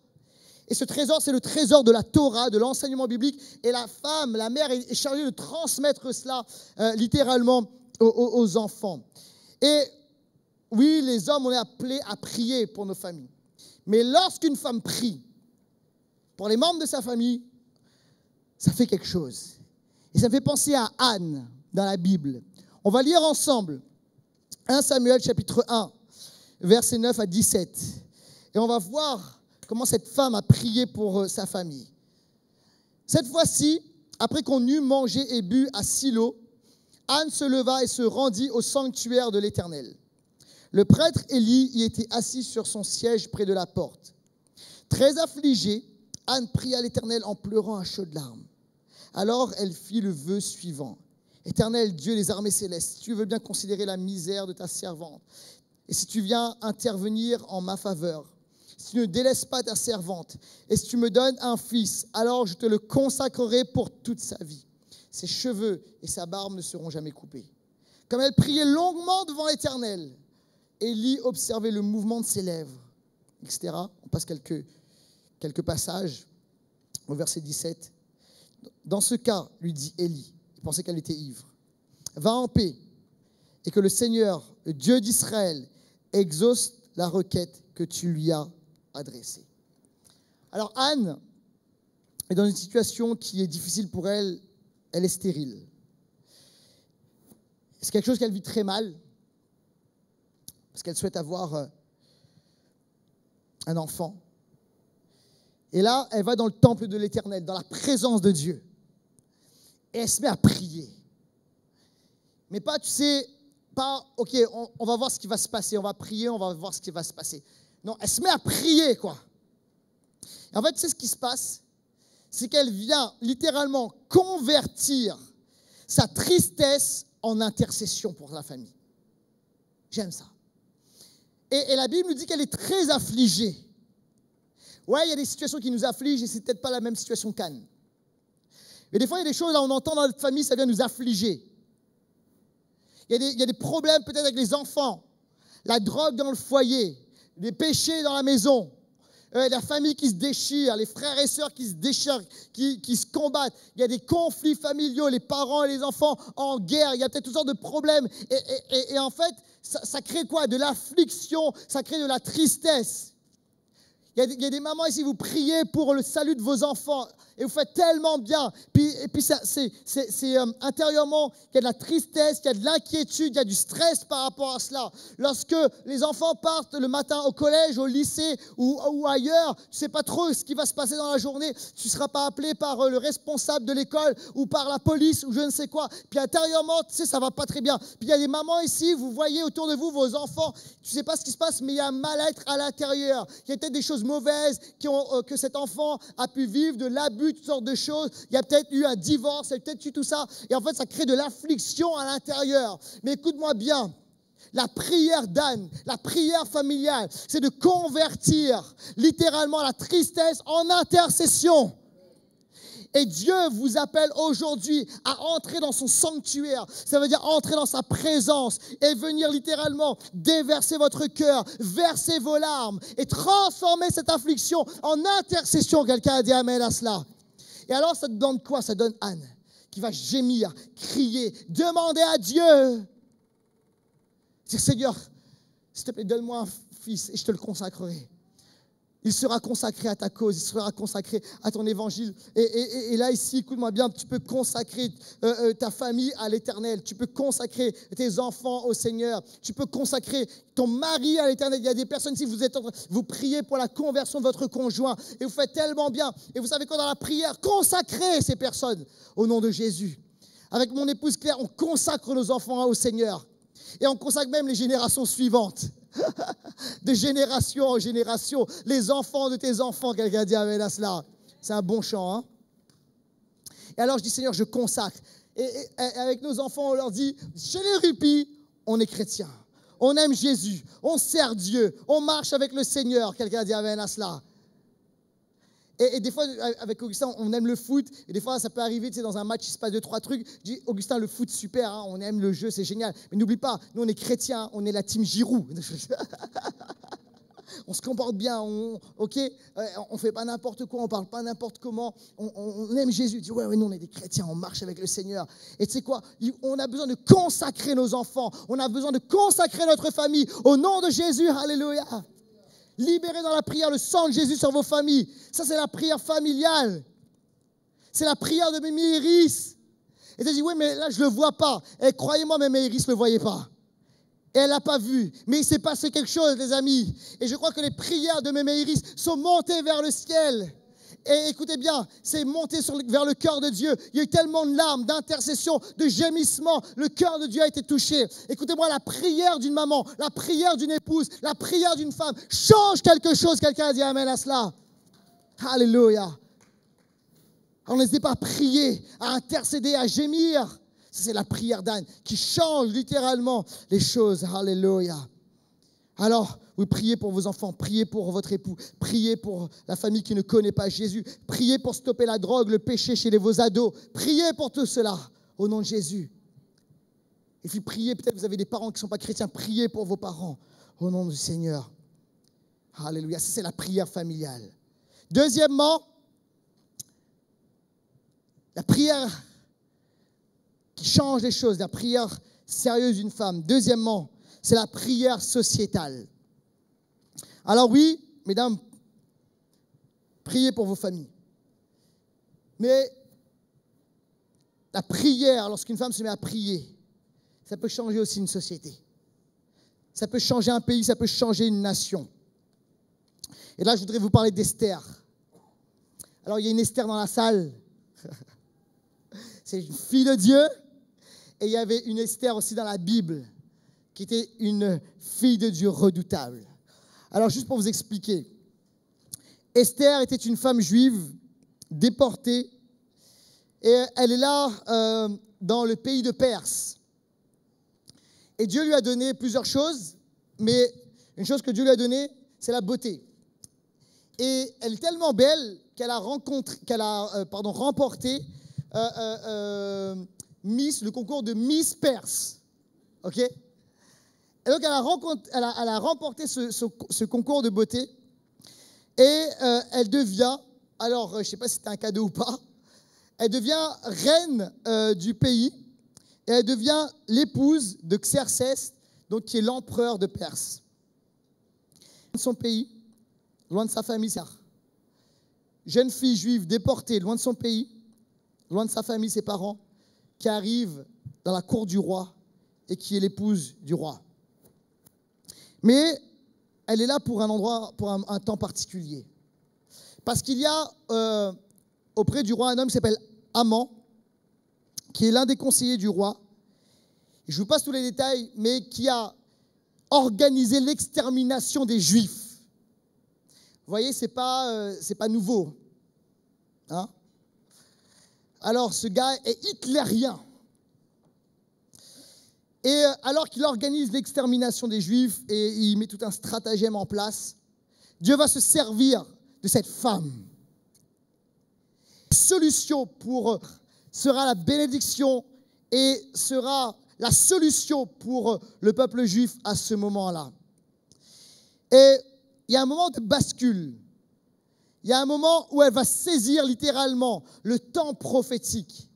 Et ce trésor, c'est le trésor de la Torah, de l'enseignement biblique. Et la femme, la mère, est chargée de transmettre cela littéralement aux enfants. Et oui, les hommes, on est appelés à prier pour nos familles. Mais lorsqu'une femme prie pour les membres de sa famille, ça fait quelque chose. Et ça me fait penser à Anne dans la Bible. On va lire ensemble 1 Samuel chapitre 1, versets 9 à 17. Et on va voir comment cette femme a prié pour sa famille. Cette fois-ci, après qu'on eut mangé et bu à Silo, Anne se leva et se rendit au sanctuaire de l'Éternel. Le prêtre Élie y était assis sur son siège près de la porte. Très affligée, Anne pria l'Éternel en pleurant à chaudes larmes. Alors elle fit le vœu suivant. Éternel, Dieu des armées célestes, si tu veux bien considérer la misère de ta servante, et si tu viens intervenir en ma faveur, si tu ne délaisses pas ta servante, et si tu me donnes un fils, alors je te le consacrerai pour toute sa vie. Ses cheveux et sa barbe ne seront jamais coupés. Comme elle priait longuement devant l'Éternel, Élie observait le mouvement de ses lèvres, etc. On passe quelques passages au verset 17. Dans ce cas, lui dit Élie, il pensait qu'elle était ivre, va en paix et que le Seigneur, le Dieu d'Israël, exauce la requête que tu lui as adressée. Alors Anne est dans une situation qui est difficile pour elle, elle est stérile. C'est quelque chose qu'elle vit très mal, parce qu'elle souhaite avoir un enfant. Et là, elle va dans le temple de l'Éternel, dans la présence de Dieu. Et elle se met à prier. Mais pas, tu sais, pas, ok, on va voir ce qui va se passer, on va prier, on va voir ce qui va se passer. Non, elle se met à prier, quoi. Et en fait, tu sais ce qui se passe? C'est qu'elle vient littéralement convertir sa tristesse en intercession pour la famille. J'aime ça. Et la Bible nous dit qu'elle est très affligée. Ouais, il y a des situations qui nous affligent et c'est peut-être pas la même situation qu'Anne. Mais des fois, il y a des choses, là, on entend dans notre famille, ça vient nous affliger. Il y a des problèmes peut-être avec les enfants, la drogue dans le foyer, des péchés dans la maison, la famille qui se déchire, les frères et sœurs qui se déchirent, qui se combattent. Il y a des conflits familiaux, les parents et les enfants en guerre. Il y a peut-être toutes sortes de problèmes. Et en fait, ça crée quoi? De l'affliction, ça crée de la tristesse. Il y a des mamans ici, vous priez pour le salut de vos enfants et vous faites tellement bien. Et puis c'est intérieurement qu'il y a de la tristesse, qu'il y a de l'inquiétude, il y a du stress par rapport à cela. Lorsque les enfants partent le matin au collège, au lycée ou ailleurs, tu ne sais pas trop ce qui va se passer dans la journée. Tu ne seras pas appelé par le responsable de l'école ou par la police ou je ne sais quoi. Puis intérieurement, tu sais, ça ne va pas très bien. Puis il y a des mamans ici, vous voyez autour de vous vos enfants, tu ne sais pas ce qui se passe, mais il y a un mal-être à l'intérieur. Il y a peut-être des choses mauvaises que cet enfant a pu vivre, de l'abus, toutes sortes de choses. Il y a peut-être eu un divorce, il y a peut-être eu tout ça. Et en fait, ça crée de l'affliction à l'intérieur. Mais écoute-moi bien, la prière d'Anne, la prière familiale, c'est de convertir littéralement la tristesse en intercession. Et Dieu vous appelle aujourd'hui à entrer dans son sanctuaire. Ça veut dire entrer dans sa présence et venir littéralement déverser votre cœur, verser vos larmes et transformer cette affliction en intercession. Quelqu'un a dit amen à cela. Et alors, ça te donne quoi? Ça donne Anne qui va gémir, crier, demander à Dieu. Dire, Seigneur, s'il te plaît, donne-moi un fils et je te le consacrerai. Il sera consacré à ta cause, il sera consacré à ton évangile. Et là, ici, écoute-moi bien, tu peux consacrer ta famille à l'Éternel. Tu peux consacrer tes enfants au Seigneur. Tu peux consacrer ton mari à l'Éternel. Il y a des personnes ici, vous priez pour la conversion de votre conjoint. Et vous faites tellement bien. Et vous savez quoi, dans la prière, consacrez ces personnes au nom de Jésus. Avec mon épouse Claire, on consacre nos enfants au Seigneur. Et on consacre même les générations suivantes. De génération en génération, les enfants de tes enfants, quelqu'un a dit amen à cela. C'est un bon chant, hein? Et alors je dis, Seigneur, je consacre. Et avec nos enfants, on leur dit, chez les Rupis, on est chrétiens. On aime Jésus, on sert Dieu, on marche avec le Seigneur. Quelqu'un a dit amen à cela. Et des fois, avec Augustin, on aime le foot. Et des fois, ça peut arriver, tu sais, dans un match, il se passe 2-3 trucs. Je dis, Augustin, le foot, super, hein, on aime le jeu, c'est génial. Mais n'oublie pas, nous, on est chrétiens, on est la team Giroud. On se comporte bien, on ne fait pas n'importe quoi, on ne parle pas n'importe comment. On aime Jésus. Dis, ouais, nous, on est des chrétiens, on marche avec le Seigneur. Et tu sais quoi, on a besoin de consacrer nos enfants. On a besoin de consacrer notre famille au nom de Jésus. Alléluia. Libérez dans la prière le sang de Jésus sur vos familles. Ça, c'est la prière familiale. C'est la prière de Mémé Iris. Et tu dis, oui, mais là, je ne le vois pas. Et croyez-moi, Mémé Iris ne le voyait pas. Et elle n'a pas vu. Mais il s'est passé quelque chose, les amis. Et je crois que les prières de Mémé Iris sont montées vers le ciel. Et écoutez bien, c'est monté vers le cœur de Dieu. Il y a eu tellement de larmes, d'intercessions, de gémissements. Le cœur de Dieu a été touché. Écoutez-moi, la prière d'une maman, la prière d'une épouse, la prière d'une femme change quelque chose. Quelqu'un a dit amen à cela. Alléluia. Alors n'hésitez pas à prier, à intercéder, à gémir. Ça, c'est la prière d'Anne qui change littéralement les choses. Alléluia. Alors, vous priez pour vos enfants, priez pour votre époux, priez pour la famille qui ne connaît pas Jésus, priez pour stopper la drogue, le péché chez vos ados, priez pour tout cela au nom de Jésus. Et puis priez, peut-être vous avez des parents qui ne sont pas chrétiens, priez pour vos parents au nom du Seigneur. Alléluia, ça c'est la prière familiale. Deuxièmement, la prière qui change les choses, la prière sérieuse d'une femme. Deuxièmement, c'est la prière sociétale. Alors oui, mesdames, priez pour vos familles. Mais la prière, lorsqu'une femme se met à prier, ça peut changer aussi une société. Ça peut changer un pays, ça peut changer une nation. Et là, je voudrais vous parler d'Esther. Alors, il y a une Esther dans la salle. C'est une fille de Dieu. Et il y avait une Esther aussi dans la Bible, qui était une fille de Dieu redoutable. Alors, juste pour vous expliquer, Esther était une femme juive déportée. Et elle est là dans le pays de Perse. Et Dieu lui a donné plusieurs choses, mais une chose que Dieu lui a donnée, c'est la beauté. Et elle est tellement belle qu'elle a remporté le concours de Miss Perse. OK? Et donc, elle a remporté ce concours de beauté. Et elle devient, alors je ne sais pas si c'était un cadeau ou pas, elle devient reine du pays. Et elle devient l'épouse de Xerxès, donc qui est l'empereur de Perse. Loin de son pays, loin de sa famille, jeune fille juive déportée, loin de son pays, loin de sa famille, ses parents, qui arrive dans la cour du roi et qui est l'épouse du roi. Mais elle est là pour un temps particulier. Parce qu'il y a auprès du roi un homme qui s'appelle Haman, qui est l'un des conseillers du roi. Je vous passe tous les détails, mais qui a organisé l'extermination des Juifs. Vous voyez, c'est pas nouveau. Hein? Alors, ce gars est hitlérien. Et alors qu'il organise l'extermination des Juifs et il met tout un stratagème en place, Dieu va se servir de cette femme. La solution sera la bénédiction et sera la solution pour le peuple juif à ce moment-là. Et il y a un moment de bascule. Il y a un moment où elle va saisir littéralement le temps prophétique.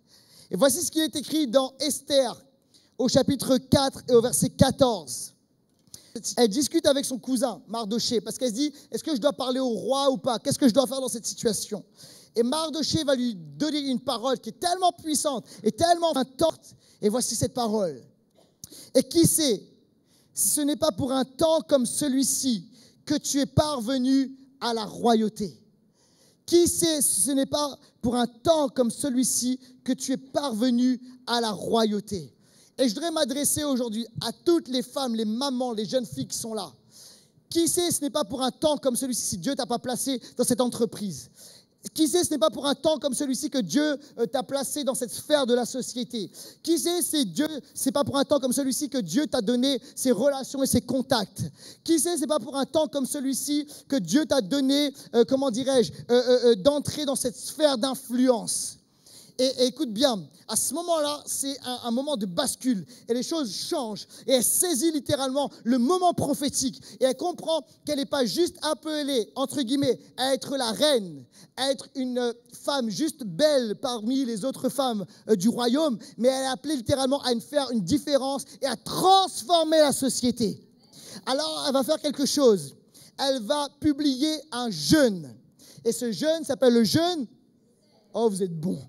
Et voici ce qui est écrit dans Esther, au chapitre 4 et au verset 14. Elle discute avec son cousin, Mardoché, parce qu'elle se dit, est-ce que je dois parler au roi ou pas? Qu'est-ce que je dois faire dans cette situation? Et Mardoché va lui donner une parole qui est tellement puissante et tellement intense. Et voici cette parole. Et qui sait, si ce n'est pas pour un temps comme celui-ci que tu es parvenu à la royauté? Qui sait, si ce n'est pas pour un temps comme celui-ci que tu es parvenu à la royauté? Et je voudrais m'adresser aujourd'hui à toutes les femmes, les mamans, les jeunes filles qui sont là. Qui sait, ce n'est pas pour un temps comme celui-ci si Dieu ne t'a pas placé dans cette entreprise? Qui sait, ce n'est pas pour un temps comme celui-ci que Dieu t'a placé dans cette sphère de la société. Qui sait, c'est pas pour un temps comme celui-ci que Dieu t'a donné ses relations et ses contacts. Qui sait, c'est pas pour un temps comme celui-ci que Dieu t'a donné, d'entrer dans cette sphère d'influence. Et écoute bien, à ce moment-là, c'est un moment de bascule. Et les choses changent. Et elle saisit littéralement le moment prophétique. Et elle comprend qu'elle n'est pas juste appelée, entre guillemets, à être la reine, à être une femme juste belle parmi les autres femmes du royaume, mais elle est appelée littéralement à faire une différence et à transformer la société. Alors, elle va faire quelque chose. Elle va publier un jeûne. Et ce jeûne s'appelle le jeûne. Oh, vous êtes bons.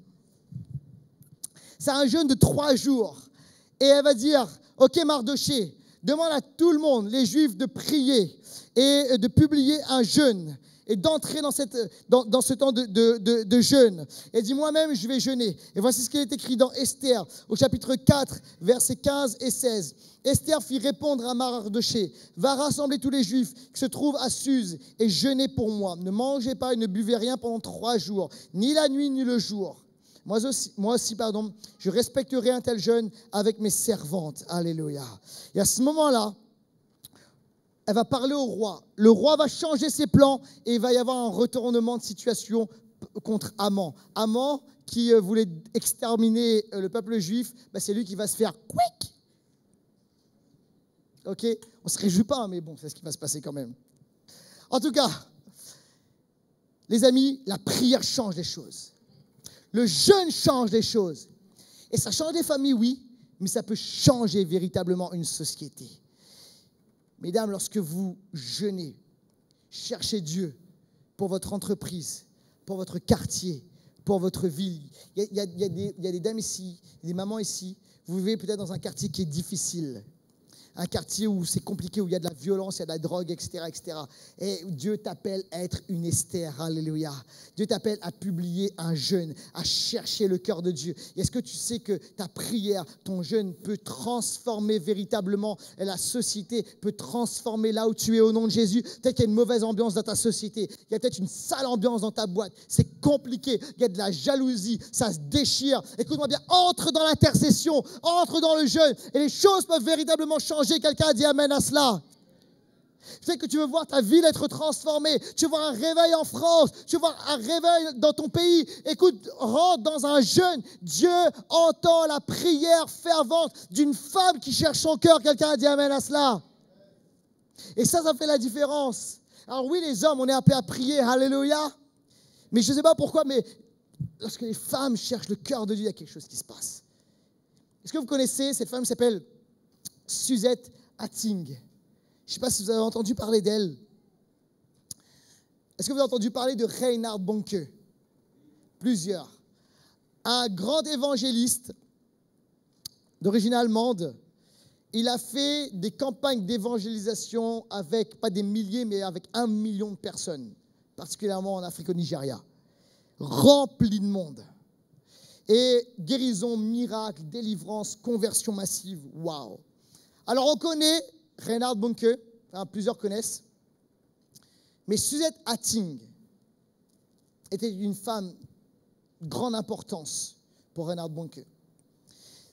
C'est un jeûne de 3 jours. Et elle va dire, ok Mardoché, demande à tout le monde, les Juifs, de prier et de publier un jeûne et d'entrer dans ce temps de jeûne. Elle dit, moi-même, je vais jeûner. Et voici ce qui est écrit dans Esther, au chapitre 4, versets 15 et 16. Esther fit répondre à Mardoché, va rassembler tous les Juifs qui se trouvent à Suse et jeûnez pour moi. Ne mangez pas et ne buvez rien pendant 3 jours, ni la nuit ni le jour. Moi aussi, je respecterai un tel jeûne avec mes servantes. Alléluia. Et à ce moment-là, elle va parler au roi. Le roi va changer ses plans et il va y avoir un retournement de situation contre Haman. Haman, qui voulait exterminer le peuple juif, c'est lui qui va se faire quick. Ok, on ne se réjouit pas, mais bon, c'est ce qui va se passer quand même. En tout cas, les amis, la prière change les choses. Le jeûne change les choses. Et ça change les familles, oui, mais ça peut changer véritablement une société. Mesdames, lorsque vous jeûnez, cherchez Dieu pour votre entreprise, pour votre quartier, pour votre vie. Il y a des dames ici, des mamans ici. Vous vivez peut-être dans un quartier qui est difficile. Un quartier où c'est compliqué, où il y a de la violence, il y a de la drogue, etc., etc. Et Dieu t'appelle à être une Esther, alléluia. Dieu t'appelle à publier un jeûne, à chercher le cœur de Dieu. Et est-ce que tu sais que ta prière, ton jeûne peut transformer véritablement la société, peut transformer là où tu es au nom de Jésus? Peut-être qu'il y a une mauvaise ambiance dans ta société, il y a peut-être une sale ambiance dans ta boîte, c'est compliqué, il y a de la jalousie, ça se déchire. Écoute-moi bien, entre dans l'intercession, entre dans le jeûne et les choses peuvent véritablement changer. Quelqu'un a dit amen à cela. Je sais que tu veux voir ta ville être transformée. Tu veux voir un réveil en France. Tu veux voir un réveil dans ton pays. Écoute, rentre dans un jeûne. Dieu entend la prière fervente d'une femme qui cherche son cœur. Quelqu'un a dit amen à cela. Et ça fait la différence. Alors oui, les hommes, on est appelés à prier. Alléluia. Mais je ne sais pas pourquoi, mais lorsque les femmes cherchent le cœur de Dieu, il y a quelque chose qui se passe. Est-ce que vous connaissez cette femme qui s'appelle Suzette Hatting? Je ne sais pas si vous avez entendu parler d'elle. Est-ce que vous avez entendu parler de Reinhard Bonnke? Plusieurs. Un grand évangéliste d'origine allemande. Il a fait des campagnes d'évangélisation avec, pas des milliers, mais avec 1 million de personnes, particulièrement en Afrique, au Nigeria. Rempli de monde. Et guérison, miracle, délivrance, conversion massive. Waouh! Alors, on connaît Reinhard Bonnke, enfin, plusieurs connaissent, mais Suzette Hatting était une femme de grande importance pour Reinhard Bonnke.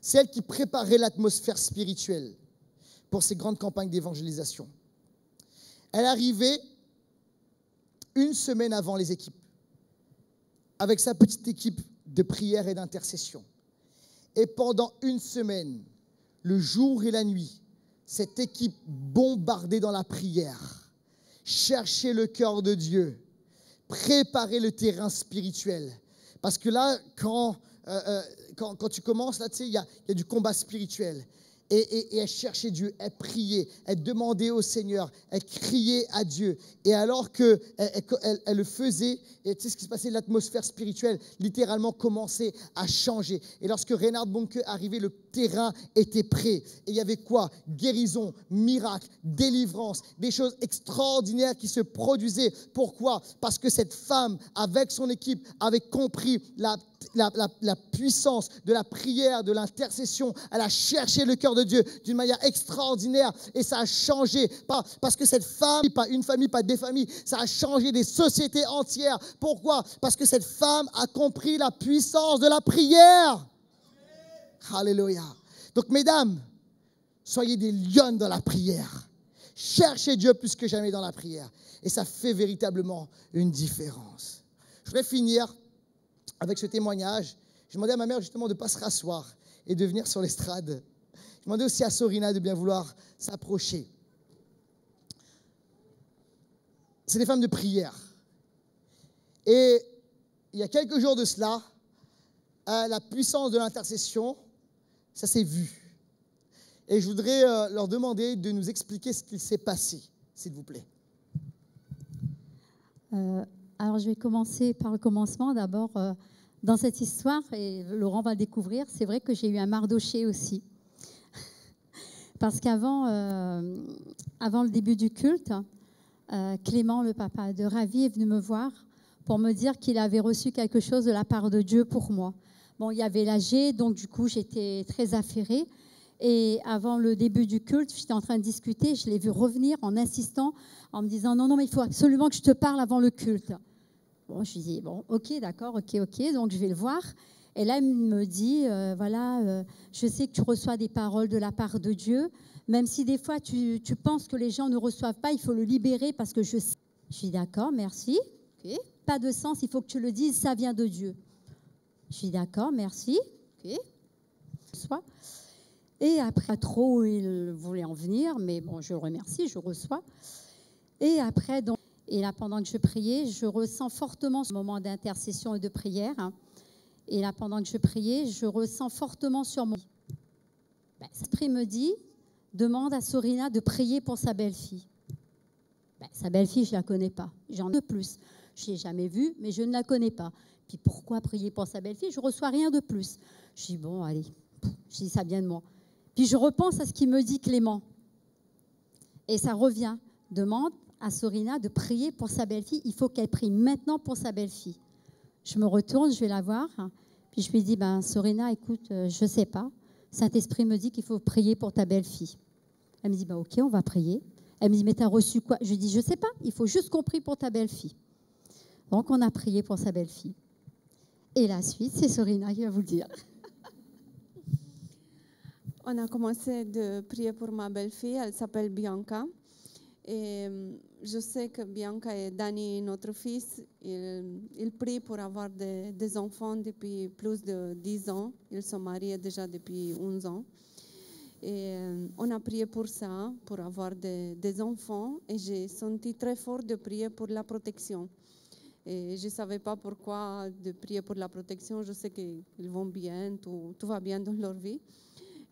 C'est elle qui préparait l'atmosphère spirituelle pour ces grandes campagnes d'évangélisation. Elle arrivait une semaine avant les équipes, avec sa petite équipe de prière et d'intercession. Et pendant une semaine, le jour et la nuit, cette équipe bombardée dans la prière, cherchait le cœur de Dieu, préparer le terrain spirituel. Parce que là, quand tu commences, là, tu sais, il y a du combat spirituel. Et elle cherchait Dieu, elle priait, elle demandait au Seigneur, elle criait à Dieu. Et alors qu'elle le faisait, et tu sais ce qui se passait, l'atmosphère spirituelle littéralement commençait à changer. Et lorsque Reinhard Bonnke arrivait, le terrain était prêt. Et il y avait quoi? Guérison, miracle, délivrance, des choses extraordinaires qui se produisaient. Pourquoi? Parce que cette femme, avec son équipe, avait compris la puissance de la prière, de l'intercession. Elle a cherché le cœur de Dieu d'une manière extraordinaire et ça a changé. Parce que cette femme, pas une famille, pas des familles, ça a changé des sociétés entières. Pourquoi? Parce que cette femme a compris la puissance de la prière. Alléluia. Donc, mesdames, soyez des lionnes dans la prière. Cherchez Dieu plus que jamais dans la prière. Et ça fait véritablement une différence. Je voudrais finir avec ce témoignage. Je demandais à ma mère justement de ne pas se rasseoir et de venir sur l'estrade. Je demandais aussi à Sorina de bien vouloir s'approcher. C'est des femmes de prière. Et il y a quelques jours de cela, la puissance de l'intercession, ça s'est vu. Et je voudrais leur demander de nous expliquer ce qui s'est passé, s'il vous plaît. Alors, je vais commencer par le commencement. D'abord, dans cette histoire, et Laurent va le découvrir, c'est vrai que j'ai eu un Mardoché aussi. Parce qu'avant avant le début du culte, Clément, le papa de Ravi, est venu me voir pour me dire qu'il avait reçu quelque chose de la part de Dieu pour moi. Bon, il y avait l'AG, donc du coup, j'étais très affairée. Et avant le début du culte, j'étais en train de discuter, je l'ai vu revenir en insistant, en me disant « Non, mais il faut absolument que je te parle avant le culte. » Bon, je lui dis « Bon, ok, d'accord, ok, donc je vais le voir. » Et là, il me dit « Voilà, je sais que tu reçois des paroles de la part de Dieu, même si des fois tu penses que les gens ne reçoivent pas, il faut le libérer parce que je sais. » Je dis « D'accord, merci. Okay. Pas de sens, il faut que tu le dises, ça vient de Dieu. » Je dis « D'accord, merci. Okay. » Et après, trop, il voulait en venir, mais bon, je le remercie, je reçois. Et après, donc, et là, pendant que je priais, je ressens fortement ce moment d'intercession et de prière. Et là, pendant que je priais, je ressens fortement sur mon... L'esprit me dit, demande à Sorina de prier pour sa belle-fille. Sa belle-fille, je ne la connais pas. J'en ai plus. Je ne l'ai jamais vue, mais je ne la connais pas. Puis pourquoi prier pour sa belle-fille? Je ne reçois rien de plus. Je dis, bon, allez, je dis, ça vient de moi. Puis je repense à ce qu'il me dit Clément. Et ça revient. Demande à Sorina de prier pour sa belle-fille. Il faut qu'elle prie maintenant pour sa belle-fille. Je me retourne, je vais la voir. Puis je lui dis, Sorina, écoute, je ne sais pas. Saint-Esprit me dit qu'il faut prier pour ta belle-fille. Elle me dit, ok, on va prier. Elle me dit, mais tu as reçu quoi? Je lui dis, je ne sais pas, il faut juste qu'on prie pour ta belle-fille. Donc, on a prié pour sa belle-fille. Et la suite, c'est Sorina qui va vous le dire. On a commencé de prier pour ma belle-fille, elle s'appelle Bianca. Et je sais que Bianca et Dani, notre fils, ils prient pour avoir des enfants depuis plus de 10 ans. Ils sont mariés déjà depuis 11 ans. Et on a prié pour ça, pour avoir des enfants. Et j'ai senti très fort de prier pour la protection. Et je ne savais pas pourquoi de prier pour la protection. Je sais qu'ils vont bien, tout va bien dans leur vie.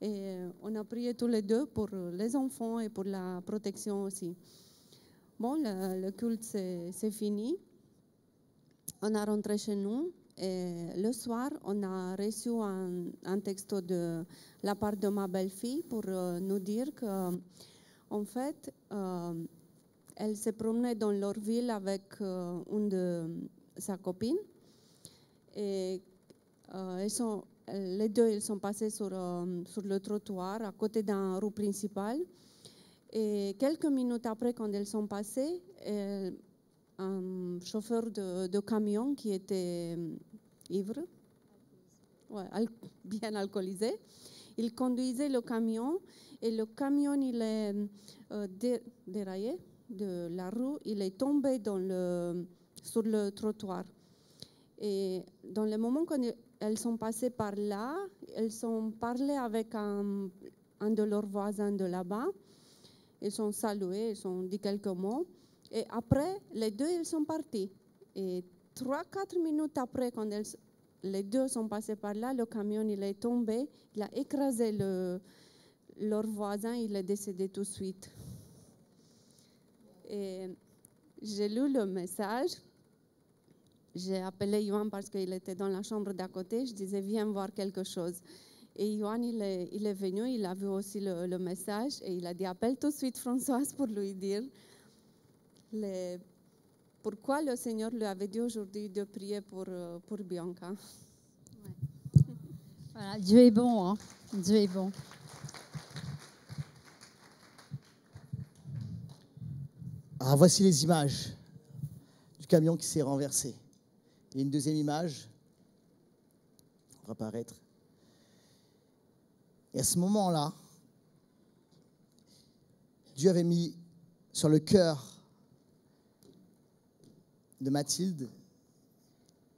Et on a prié tous les deux pour les enfants et pour la protection aussi. Bon, le culte c'est fini. On a rentré chez nous et le soir, on a reçu un texto de la part de ma belle-fille pour nous dire que, en fait, elle se promenait dans leur ville avec une de sa copine et les deux, ils sont passés sur le trottoir à côté d'un rue principale. Et quelques minutes après, quand ils sont passés, un chauffeur de camion qui était ivre, bien alcoolisé, il conduisait le camion et le camion, il est déraillé de la rue, il est tombé sur le trottoir. Et dans le moment quand elles sont passées par là, elles ont parlé avec un de leurs voisins de là-bas. Ils ont salué, ils ont dit quelques mots. Et après, les deux, ils sont partis. Et 3-4 minutes après, quand les deux sont passés par là, le camion, il est tombé, il a écrasé leur voisin, il est décédé tout de suite. Et j'ai lu le message. J'ai appelé Yohan parce qu'il était dans la chambre d'à côté. Je disais, viens voir quelque chose. Et Yohan, il est venu, il a vu aussi le message et il a dit, appelle tout de suite Françoise pour lui dire pourquoi le Seigneur lui avait dit aujourd'hui de prier pour Bianca. Ouais. Voilà, Dieu est bon, hein? Dieu est bon. Alors voici les images du camion qui s'est renversé. Il y a une deuxième image, on va apparaître. Et à ce moment-là, Dieu avait mis sur le cœur de Mathilde,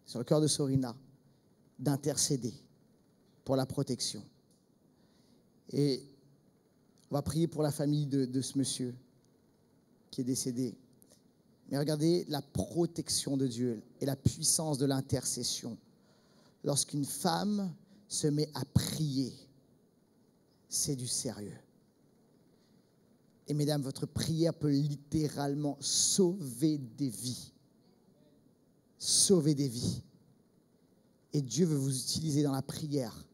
sur le cœur de Sorina, d'intercéder pour la protection. Et on va prier pour la famille de ce monsieur qui est décédé. Mais regardez la protection de Dieu et la puissance de l'intercession. Lorsqu'une femme se met à prier, c'est du sérieux. Et mesdames, votre prière peut littéralement sauver des vies. Sauver des vies. Et Dieu veut vous utiliser dans la prière,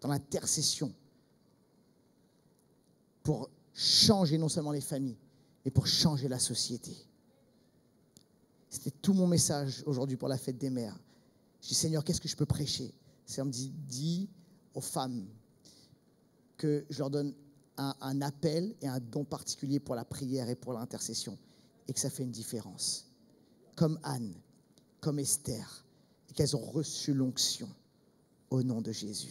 dans l'intercession, pour changer non seulement les familles, mais pour changer la société. C'était tout mon message aujourd'hui pour la fête des mères. Je dis, Seigneur, qu'est-ce que je peux prêcher? Le Seigneur me dit, dis aux femmes que je leur donne un appel et un don particulier pour la prière et pour l'intercession, et que ça fait une différence. Comme Anne, comme Esther, et qu'elles ont reçu l'onction au nom de Jésus.